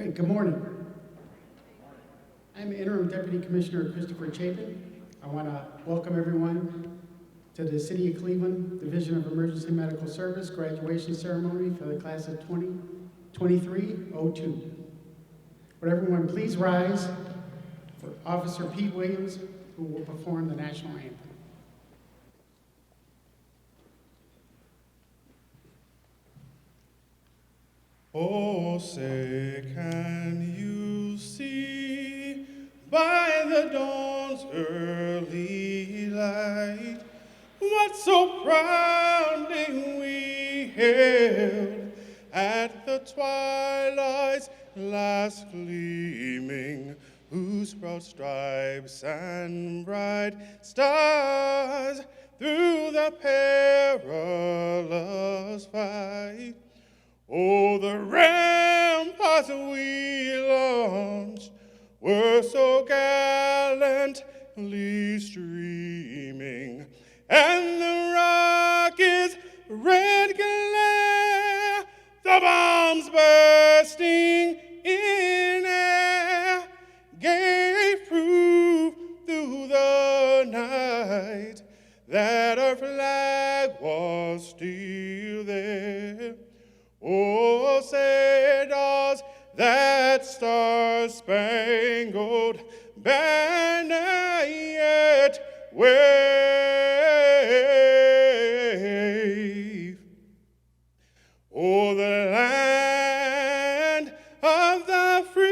Great, good morning. I'm Interim Deputy Commissioner Christopher Chapin. I want to welcome everyone to the City of Cleveland Division of Emergency Medical Service graduation ceremony for the class of 2023-02. Would everyone please rise for Officer Pete Williams, who will perform the national anthem. Oh, say, can you see by the dawn's early light what so proudly we hailed at the twilight's last gleaming, whose proud stripes and bright stars through the perilous fight? Oh, the ramparts we launched were so gallantly streaming, and the rocket's red glare, the bombs bursting in air, gave proof through the night that our flag was still there. Oh, say does that star-spangled banner yet wave? Oh, the land of the free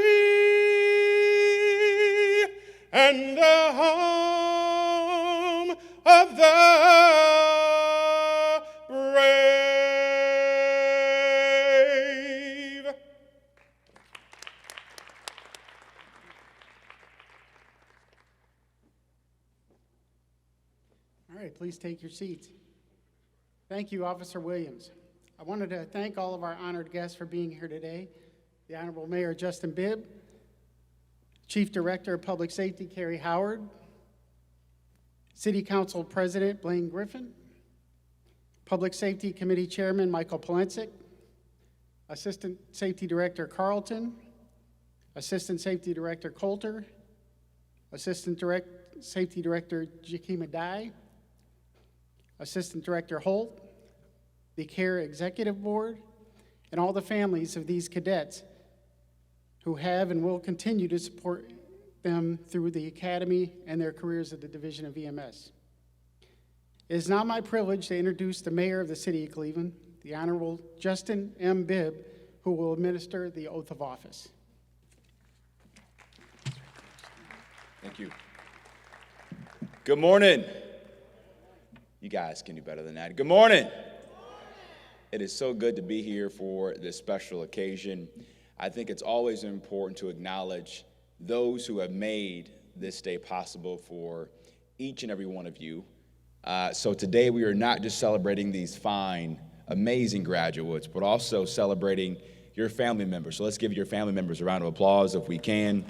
and the home of the brave. All right, please take your seats. Thank you, Officer Williams. I wanted to thank all of our honored guests for being here today. The Honorable Mayor Justin Bibb, Chief Director of Public Safety Carrie Howard, City Council President Blaine Griffin, Public Safety Committee Chairman Michael Polensik, Assistant Safety Director Carlton, Assistant Safety Director Coulter, Assistant Safety Director Jakima Dye, Assistant Director Holt, the CARE Executive Board, and all the families of these cadets who have and will continue to support them through the Academy and their careers at the Division of EMS. It is now my privilege to introduce the Mayor of the City of Cleveland, the Honorable Justin M. Bibb, who will administer the oath of office. Thank you. Good morning. You guys can do better than that. Good morning. It is so good to be here for this special occasion. I think it's always important to acknowledge those who have made this day possible for each and every one of you. So today we are not just celebrating these fine, amazing graduates, but also celebrating your family members. So let's give your family members a round of applause if we can.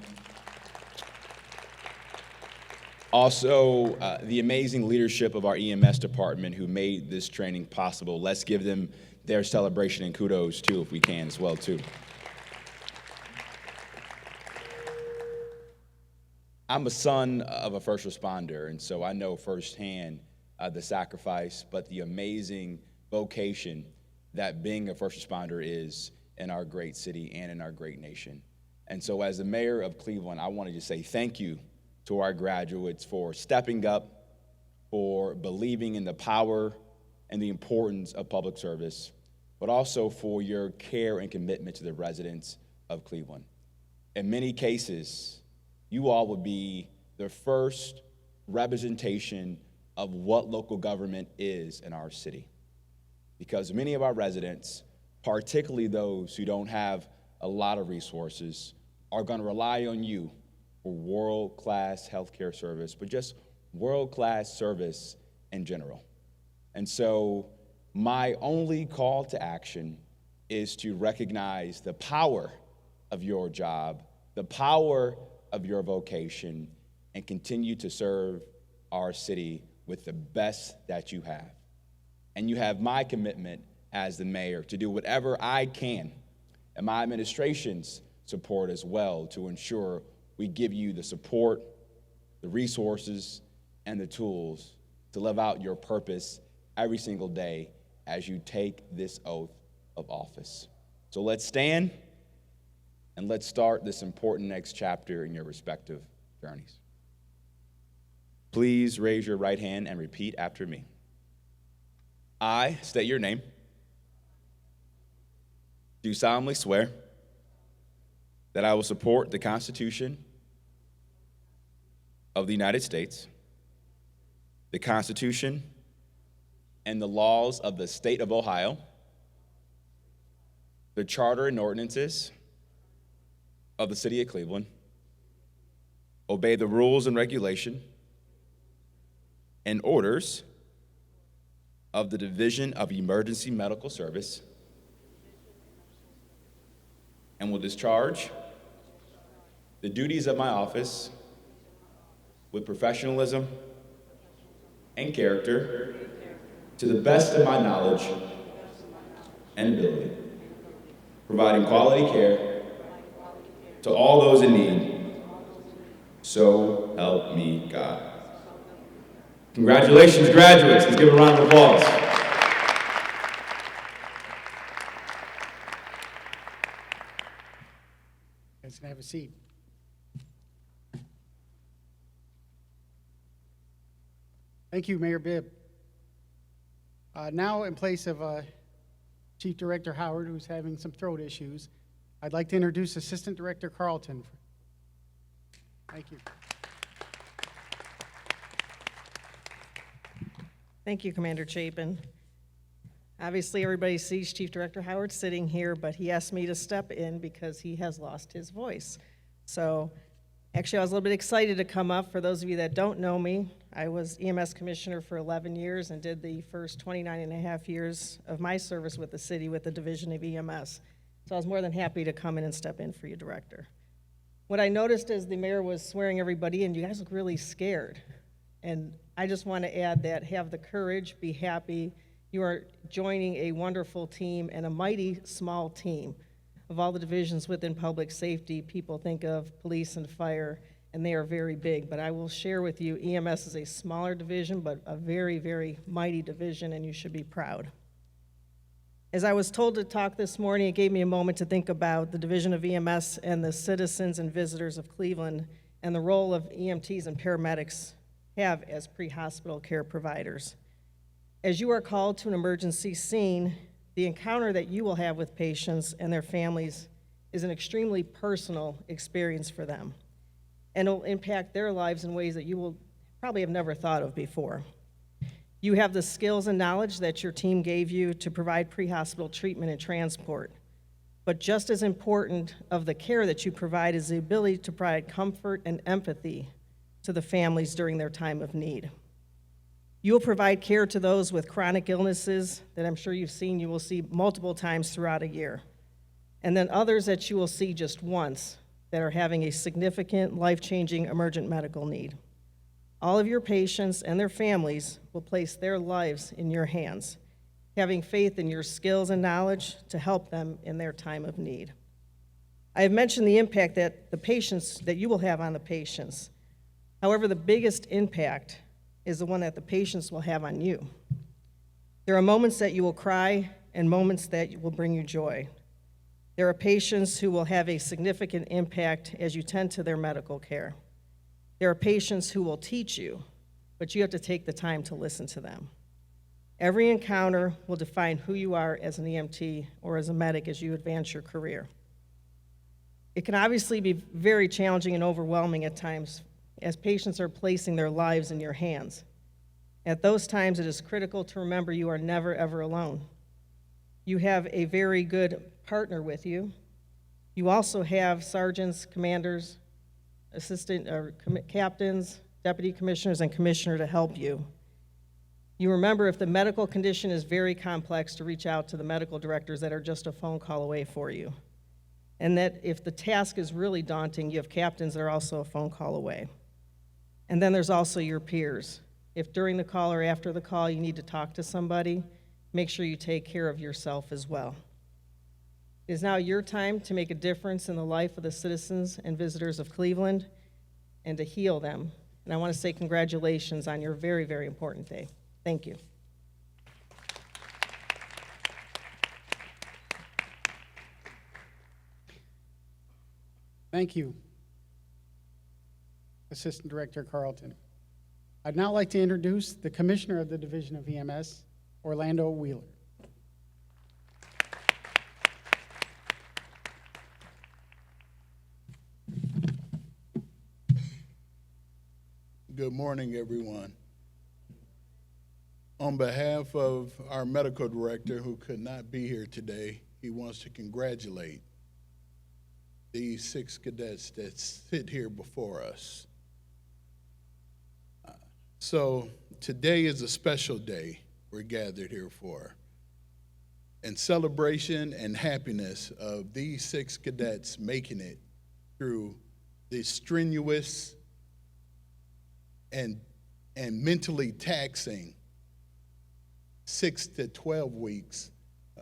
Also, the amazing leadership of our EMS department who made this training possible. Let's give them their celebration and kudos too, if we can as well too. I'm a son of a first responder, and so I know firsthand the sacrifice, but the amazing vocation that being a first responder is in our great city and in our great nation. And so as the mayor of Cleveland, I wanted to say thank you to our graduates for stepping up, for believing in the power and the importance of public service, but also for your care and commitment to the residents of Cleveland. In many cases, you all would be the first representation of what local government is in our city. Because many of our residents, particularly those who don't have a lot of resources, are going to rely on you for world-class healthcare service, but just world-class service in general. And so my only call to action is to recognize the power of your job, the power of your vocation, and continue to serve our city with the best that you have. And you have my commitment as the mayor to do whatever I can and my administration's support as well to ensure we give you the support, the resources, and the tools to live out your purpose every single day as you take this oath of office. So let's stand and let's start this important next chapter in your respective journeys. Please raise your right hand and repeat after me. I state your name. Do solemnly swear that I will support the Constitution of the United States, the Constitution and the laws of the state of Ohio, the charter and ordinances of the city of Cleveland, obey the rules and regulation and orders of the Division of Emergency Medical Service, and will discharge the duties of my office with professionalism and character to the best of my knowledge and ability, providing quality care to all those in need. So help me God. Congratulations, graduates. Let's give a round of applause. You guys can have a seat. Thank you, Mayor Bibb. Now, in place of Chief Director Howard, who's having some throat issues, I'd like to introduce Assistant Director Carlton. Thank you. Thank you, Commander Chapin. Obviously, everybody sees Chief Director Howard sitting here, but he asked me to step in because he has lost his voice. So, actually, I was a little bit excited to come up. For those of you that don't know me, I was EMS Commissioner for 11 years and did the first 29 and a half years of my service with the city with the Division of EMS. So I was more than happy to come in and step in for you, Director. What I noticed as the mayor was swearing everybody in, you guys look really scared. And I just want to add that have the courage, be happy. You are joining a wonderful team and a mighty small team. Of all the divisions within public safety, people think of police and fire, and they are very big. But I will share with you, EMS is a smaller division, but a very, very mighty division, and you should be proud. As I was told to talk this morning, it gave me a moment to think about the Division of EMS and the citizens and visitors of Cleveland and the role of EMTs and paramedics have as pre-hospital care providers. As you are called to an emergency scene, the encounter that you will have with patients and their families is an extremely personal experience for them, and it will impact their lives in ways that you will probably have never thought of before. You have the skills and knowledge that your team gave you to provide pre-hospital treatment and transport, but just as important of the care that you provide is the ability to provide comfort and empathy to the families during their time of need. You will provide care to those with chronic illnesses that I'm sure you will see multiple times throughout a year, and then others that you will see just once that are having a significant life-changing emergent medical need. All of your patients and their families will place their lives in your hands, having faith in your skills and knowledge to help them in their time of need. I have mentioned the impact that you will have on the patients. However, the biggest impact is the one that the patients will have on you. There are moments that you will cry and moments that will bring you joy. There are patients who will have a significant impact as you tend to their medical care. There are patients who will teach you, but you have to take the time to listen to them. Every encounter will define who you are as an EMT or as a medic as you advance your career. It can obviously be very challenging and overwhelming at times as patients are placing their lives in your hands. At those times, it is critical to remember you are never, ever alone. You have a very good partner with you. You also have sergeants, commanders, captains, deputy commissioners, and commissioner to help you. You remember if the medical condition is very complex to reach out to the medical directors that are just a phone call away for you. And that if the task is really daunting, you have captains that are also a phone call away. And then there's also your peers. If during the call or after the call you need to talk to somebody, make sure you take care of yourself as well. It is now your time to make a difference in the life of the citizens and visitors of Cleveland and to heal them. And I want to say congratulations on your very, very important day. Thank you. Thank you, Assistant Director Carlton. I'd now like to introduce the Commissioner of the Division of EMS, Orlando Wheeler. Good morning, everyone. On behalf of our medical director, who could not be here today, he wants to congratulate these 6 cadets that sit here before us. So today is a special day we're gathered here for. In celebration and happiness of these 6 cadets making it through this strenuous and mentally taxing 6 to 12 weeks.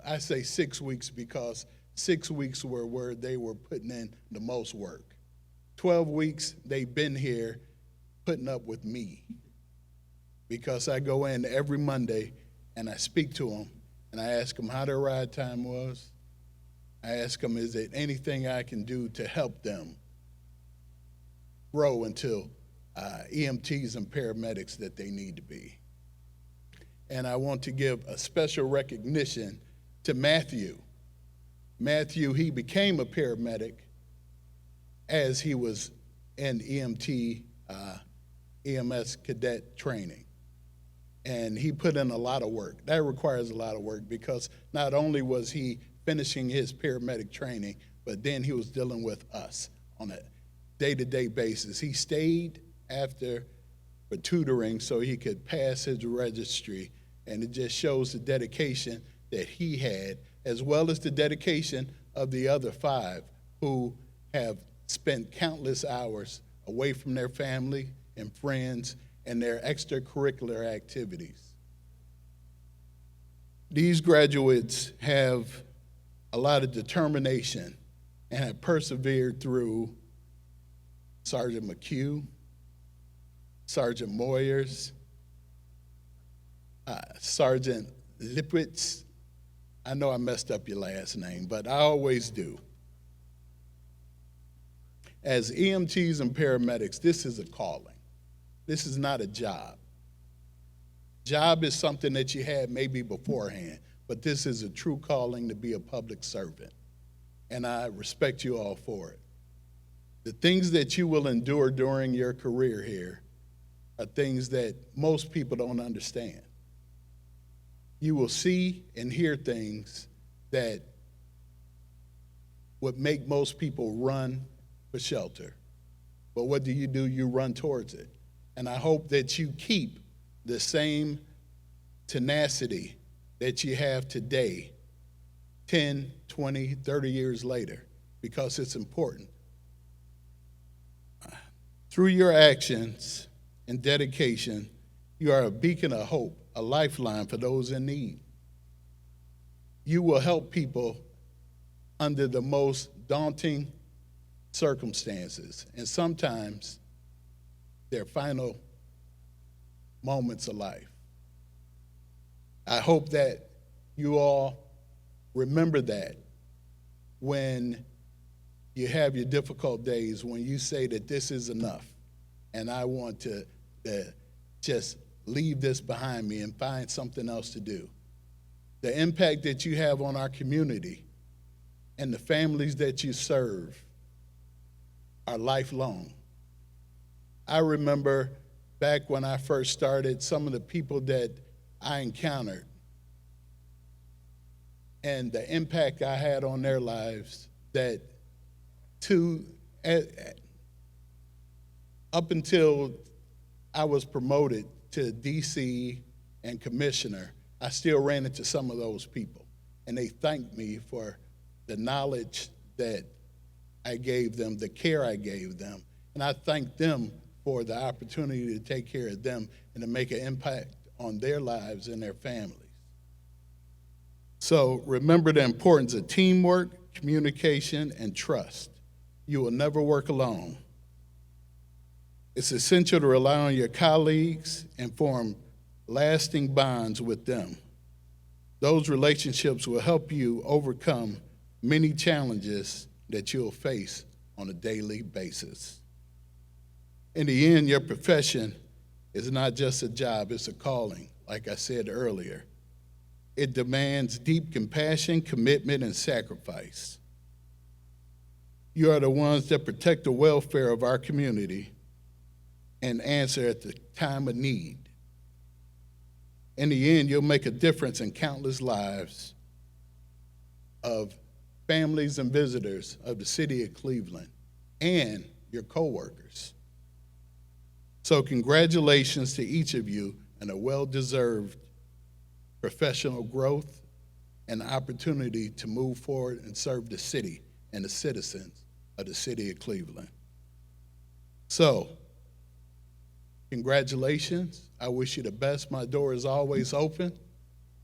I say 6 weeks because 6 weeks were where they were putting in the most work. 12 weeks, they've been here putting up with me because I go in every Monday and I speak to them and I ask them how their ride time was. I ask them, is there anything I can do to help them grow into EMTs and paramedics that they need to be. And I want to give a special recognition to Matthew. Matthew, he became a paramedic as he was in EMS cadet training. And he put in a lot of work. That requires a lot of work because not only was he finishing his paramedic training, but then he was dealing with us on a day-to-day basis. He stayed after for tutoring so he could pass his registry, and it just shows the dedication that he had, as well as the dedication of the other 5 who have spent countless hours away from their family and friends and their extracurricular activities. These graduates have a lot of determination and have persevered through Sergeant McHugh, Sergeant Moyers, Sergeant Lipwitz. I know I messed up your last name, but I always do. As EMTs and paramedics, this is a calling. This is not a job. Job is something that you had maybe beforehand, but this is a true calling to be a public servant. And I respect you all for it. The things that you will endure during your career here are things that most people don't understand. You will see and hear things that would make most people run for shelter. But what do? You run towards it. And I hope that you keep the same tenacity that you have today, 10, 20, 30 years later, because it's important. Through your actions and dedication, you are a beacon of hope, a lifeline for those in need. You will help people under the most daunting circumstances, and sometimes their final moments of life. I hope that you all remember that when you have your difficult days, when you say that this is enough, and I want to just leave this behind me and find something else to do. The impact that you have on our community and the families that you serve are lifelong. I remember back when I first started, some of the people that I encountered and the impact I had on their lives, that up until I was promoted to DC and commissioner, I still ran into some of those people. And they thanked me for the knowledge that I gave them, the care I gave them. And I thank them for the opportunity to take care of them and to make an impact on their lives and their families. So remember the importance of teamwork, communication, and trust. You will never work alone. It's essential to rely on your colleagues and form lasting bonds with them. Those relationships will help you overcome many challenges that you'll face on a daily basis. In the end, your profession is not just a job, it's a calling, like I said earlier. It demands deep compassion, commitment, and sacrifice. You are the ones that protect the welfare of our community and answer at the time of need. In the end, you'll make a difference in countless lives of families and visitors of the city of Cleveland and your coworkers. So congratulations to each of you and a well-deserved professional growth and opportunity to move forward and serve the city and the citizens of the city of Cleveland. So, congratulations. I wish you the best. My door is always open.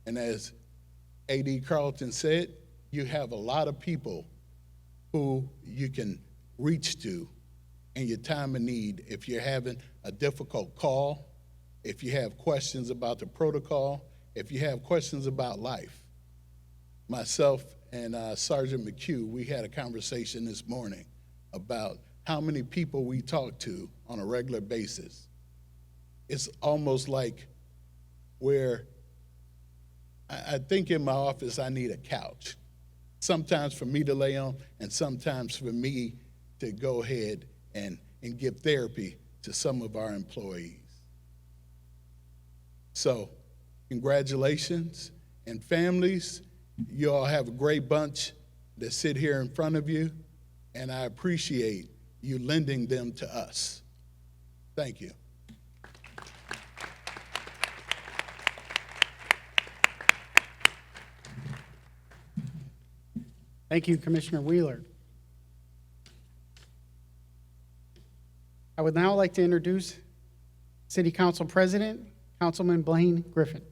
And as A.D. Carlton said, you have a lot of people who you can reach to in your time of need if you're having a difficult call, if you have questions about the protocol, if you have questions about life. Myself and Sergeant McHugh, we had a conversation this morning about how many people we talk to on a regular basis. It's almost like where I think in my office I need a couch, sometimes for me to lay on and sometimes for me to go ahead and give therapy to some of our employees. So, congratulations. And families, you all have a great bunch that sit here in front of you, and I appreciate you lending them to us. Thank you. Thank you, Commissioner Wheeler. I would now like to introduce City Council President, Councilman Blaine Griffin.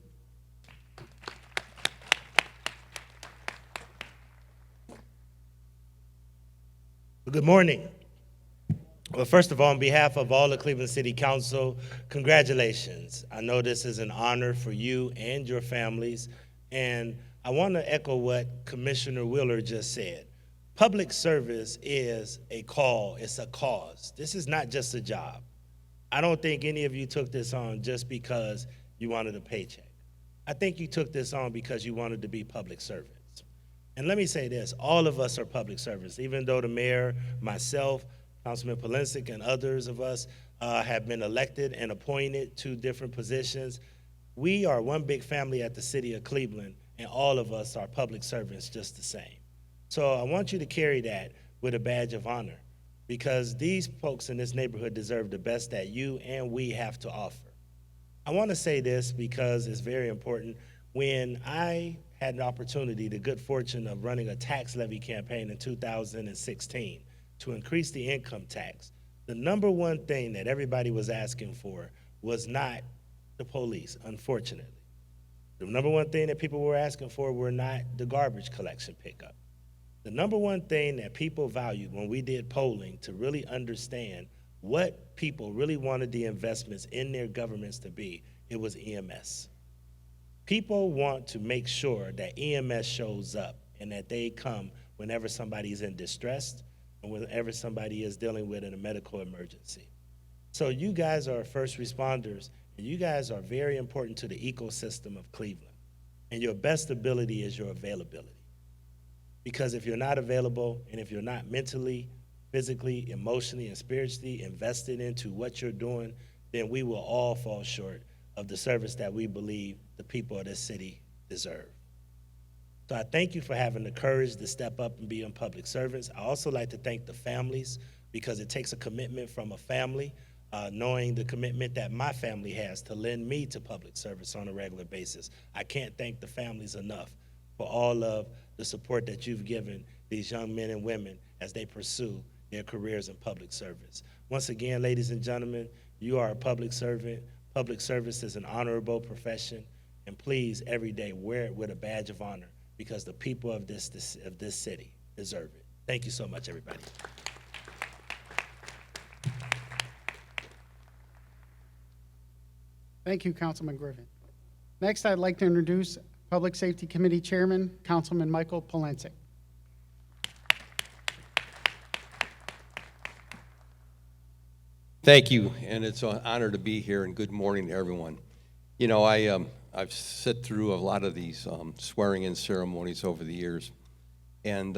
Good morning. Well, first of all, on behalf of all the Cleveland City Council, congratulations. I know this is an honor for you and your families, and I want to echo what Commissioner Wheeler just said. Public service is a call, it's a cause. This is not just a job. I don't think any of you took this on just because you wanted a paycheck. I think you took this on because you wanted to be public servants. And let me say this, all of us are public servants, even though the mayor, myself, Councilman Polinsik, and others of us have been elected and appointed to different positions. We are one big family at the city of Cleveland, and all of us are public servants just the same. So I want you to carry that with a badge of honor, because these folks in this neighborhood deserve the best that you and we have to offer. I want to say this because it's very important. When I had an opportunity, the good fortune of running a tax levy campaign in 2016 to increase the income tax, the number one thing that everybody was asking for was not the police, unfortunately. The number one thing that people were asking for were not the garbage collection pickup. The number one thing that people valued when we did polling to really understand what people really wanted the investments in their governments to be, it was EMS. People want to make sure that EMS shows up and that they come whenever somebody's in distress and whenever somebody is dealing with a medical emergency. So you guys are first responders, and you guys are very important to the ecosystem of Cleveland. And your best ability is your availability. Because if you're not available, and if you're not mentally, physically, emotionally, and spiritually invested into what you're doing, then we will all fall short of the service that we believe the people of this city deserve. So I thank you for having the courage to step up and be in public servants. I also like to thank the families, because it takes a commitment from a family, knowing the commitment that my family has to lend me to public service on a regular basis. I can't thank the families enough for all of the support that you've given these young men and women as they pursue their careers in public service. Once again, ladies and gentlemen, you are a public servant. Public service is an honorable profession, and please, every day, wear it with a badge of honor, because the people of this city deserve it. Thank you so much, everybody. Thank you, Councilman Griffin. Next, I'd like to introduce Public Safety Committee Chairman, Councilman Michael Polensek. Thank you, and it's an honor to be here, and good morning to everyone. You know, I've sat through a lot of these swearing-in ceremonies over the years, and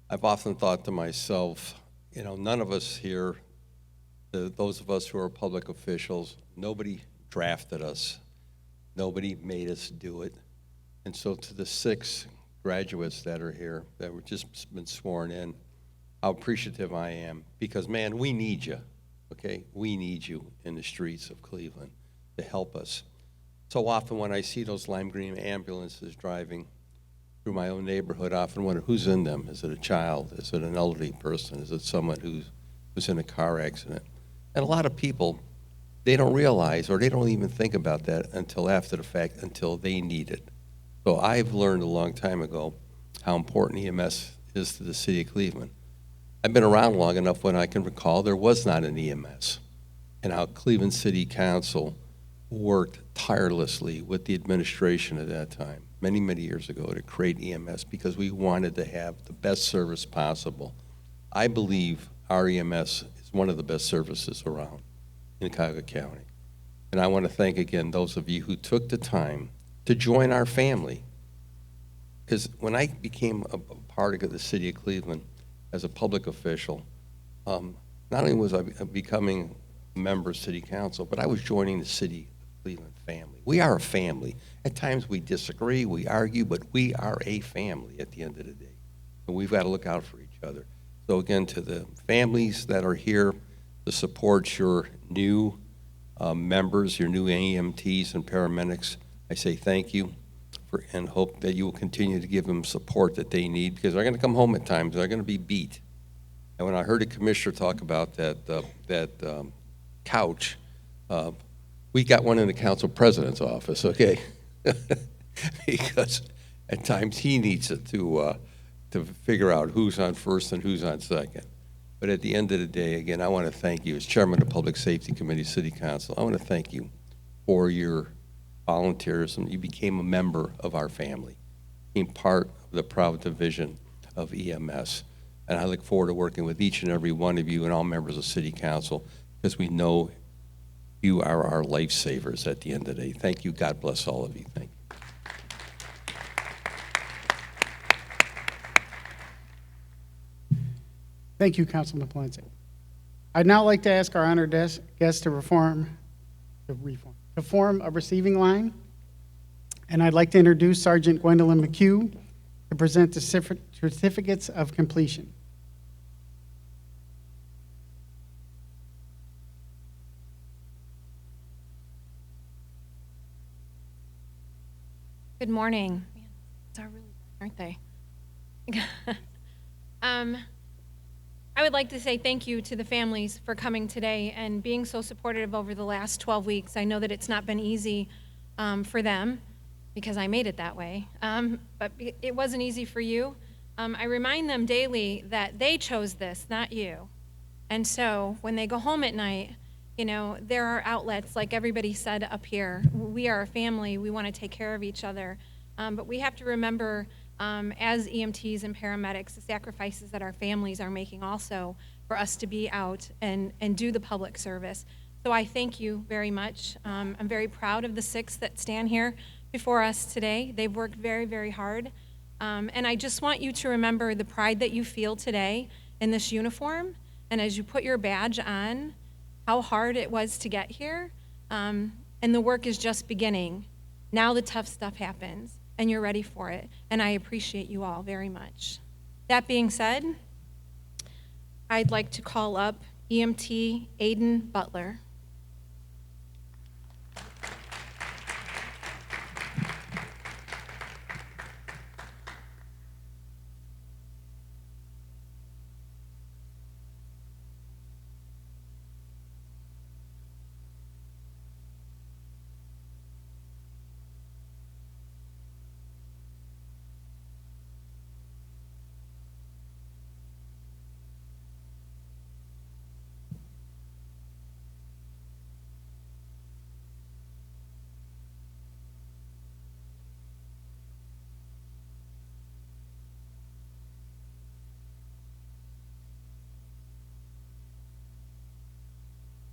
I've often thought to myself, you know, none of us here, those of us who are public officials, nobody drafted us, nobody made us do it. And so to the 6 graduates that are here, that were just been sworn in, how appreciative I am, because, man, we need you. Okay, we need you in the streets of Cleveland to help us. So often when I see those lime green ambulances driving through my own neighborhood, I often wonder who's in them. Is it a child? Is it an elderly person? Is it someone who's in a car accident? And a lot of people, they don't realize, or they don't even think about that until after the fact, until they need it. So I've learned a long time ago how important EMS is to the city of Cleveland. I've been around long enough when I can recall there was not an EMS, and how Cleveland City Council worked tirelessly with the administration at that time, many, many years ago, to create EMS because we wanted to have the best service possible. I believe our EMS is one of the best services around in Cuyahoga County. And I want to thank again those of you who took the time to join our family. Because when I became a part of the city of Cleveland, as a public official, not only was I becoming a member of city council, but I was joining the city of Cleveland family. We are a family. At times we disagree, we argue, but we are a family at the end of the day. And we've got to look out for each other. So again, to the families that are here to support your new members, your new EMTs and paramedics, I say thank you. And hope that you will continue to give them support that they need, because they're going to come home at times, they're going to be beat. And when I heard the commissioner talk about that couch, we got one in the council president's office, okay? Because at times he needs it to figure out who's on first and who's on second. But at the end of the day, again, I want to thank you as chairman of the Public Safety Committee, City Council. I want to thank you for your volunteerism. You became a member of our family, became part of the proud division of EMS. And I look forward to working with each and every one of you and all members of City Council, because we know you are our lifesavers at the end of the day. Thank you. God bless all of you. Thank you. Thank you, Councilman Polensek. I'd now like to ask our honored guest to form a receiving line. And I'd like to introduce Sergeant Gwendolyn McHugh to present the certificates of completion. Good morning. Man, these are really bright, aren't they? I would like to say thank you to the families for coming today and being so supportive over the last 12 weeks. I know that it's not been easy for them, because I made it that way, but it wasn't easy for you. I remind them daily that they chose this, not you. And so when they go home at night, you know, there are outlets, like everybody said up here. We are a family. We want to take care of each other. But we have to remember, as EMTs and paramedics, the sacrifices that our families are making also for us to be out and do the public service. So I thank you very much. I'm very proud of the 6 that stand here before us today. They've worked very, very hard. And I just want you to remember the pride that you feel today in this uniform. And as you put your badge on, how hard it was to get here. And the work is just beginning. Now the tough stuff happens, and you're ready for it. And I appreciate you all very much. That being said, I'd like to call up EMT Aiden Butler.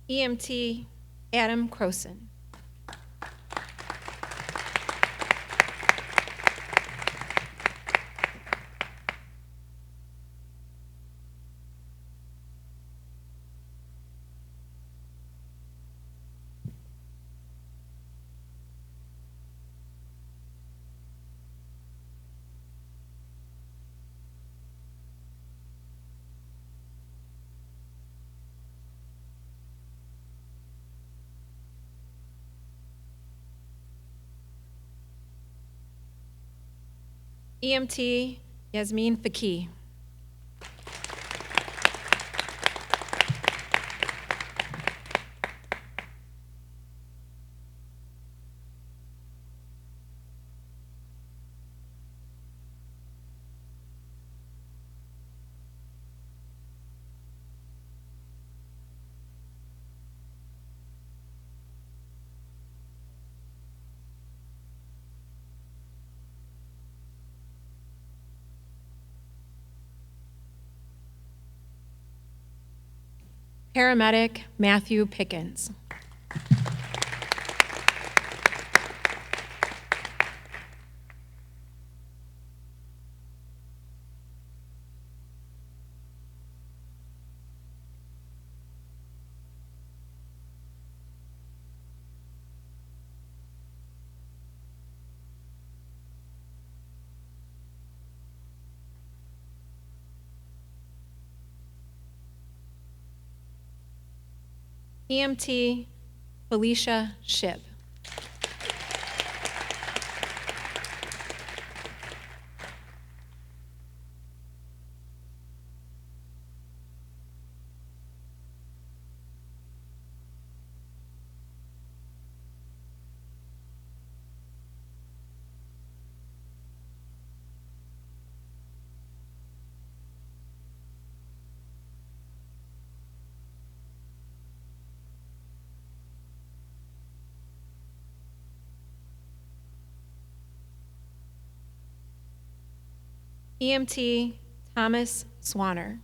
EMT Adam Croson. EMT Yasmin Faki. Paramedic Matthew Pickens. EMT Felicia Shipp. EMT Thomas Swanner.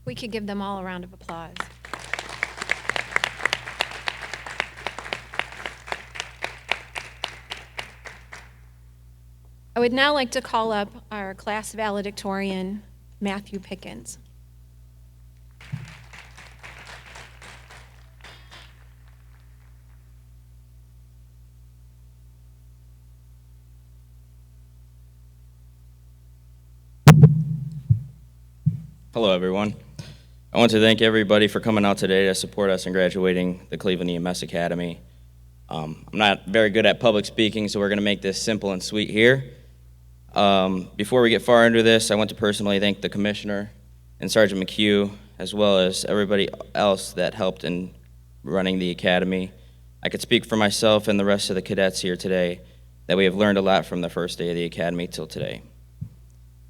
We could give them all a round of applause. I would now like to call up our class valedictorian, Matthew Pickens. Hello, everyone. I want to thank everybody for coming out today to support us in graduating the Cleveland EMS Academy. I'm not very good at public speaking, so we're going to make this simple and sweet here. Before we get far into this, I want to personally thank the Commissioner and Sergeant McHugh, as well as everybody else that helped in running the Academy. I could speak for myself and the rest of the cadets here today that we have learned a lot from the first day of the Academy till today.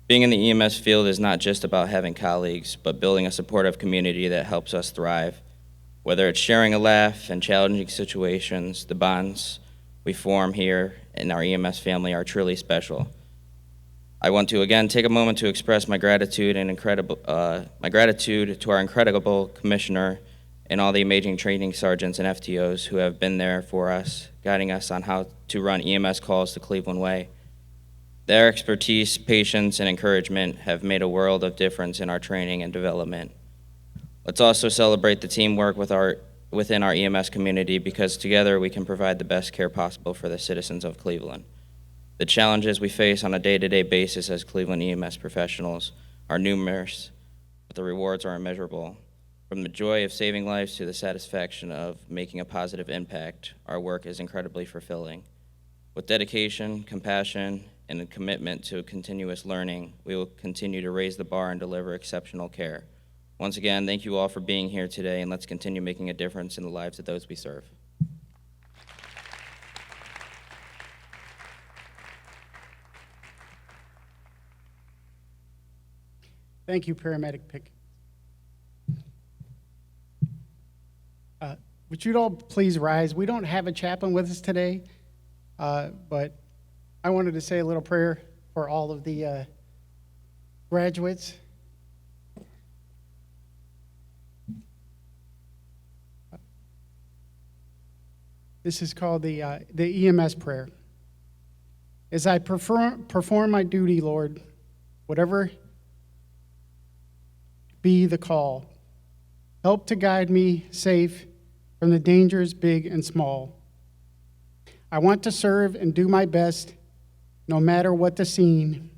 Being in the EMS field is not just about having colleagues, but building a supportive community that helps us thrive. Whether it's sharing a laugh in challenging situations, the bonds we form here in our EMS family are truly special. I want to again take a moment to express my gratitude to our incredible commissioner and all the amazing training sergeants and FTOs who have been there for us, guiding us on how to run EMS calls the Cleveland way. Their expertise, patience, and encouragement have made a world of difference in our training and development. Let's also celebrate the teamwork within our EMS community, because together we can provide the best care possible for the citizens of Cleveland. The challenges we face on a day-to-day basis as Cleveland EMS professionals are numerous, but the rewards are immeasurable. From the joy of saving lives to the satisfaction of making a positive impact, our work is incredibly fulfilling. With dedication, compassion, and a commitment to continuous learning, we will continue to raise the bar and deliver exceptional care. Once again, thank you all for being here today, and let's continue making a difference in the lives of those we serve. Thank you, Paramedic Pick. Would you all please rise? We don't have a chaplain with us today, but I wanted to say a little prayer for all of the graduates. This is called the EMS prayer. As I perform my duty, Lord, whatever be the call, help to guide me safe from the dangers big and small. I want to serve and do my best, no matter what the scene.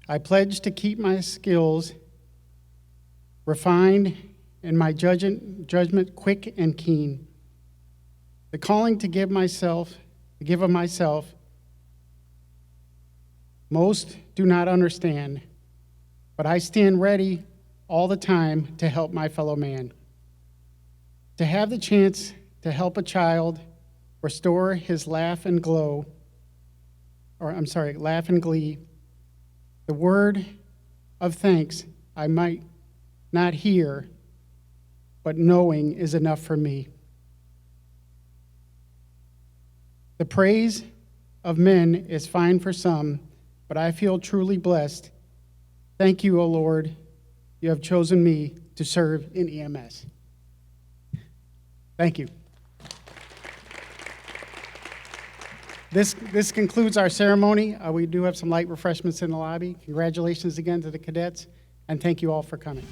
I pledge to keep my skills refined and my judgment quick and keen. The calling to give of myself, most do not understand, but I stand ready all the time to help my fellow man. To have the chance to help a child restore his laugh and glee, the word of thanks I might not hear, but knowing is enough for me. The praise of men is fine for some, but I feel truly blessed. Thank you, O Lord. You have chosen me to serve in EMS. Thank you. This concludes our ceremony. We do have some light refreshments in the lobby. Congratulations again to the cadets, and thank you all for coming.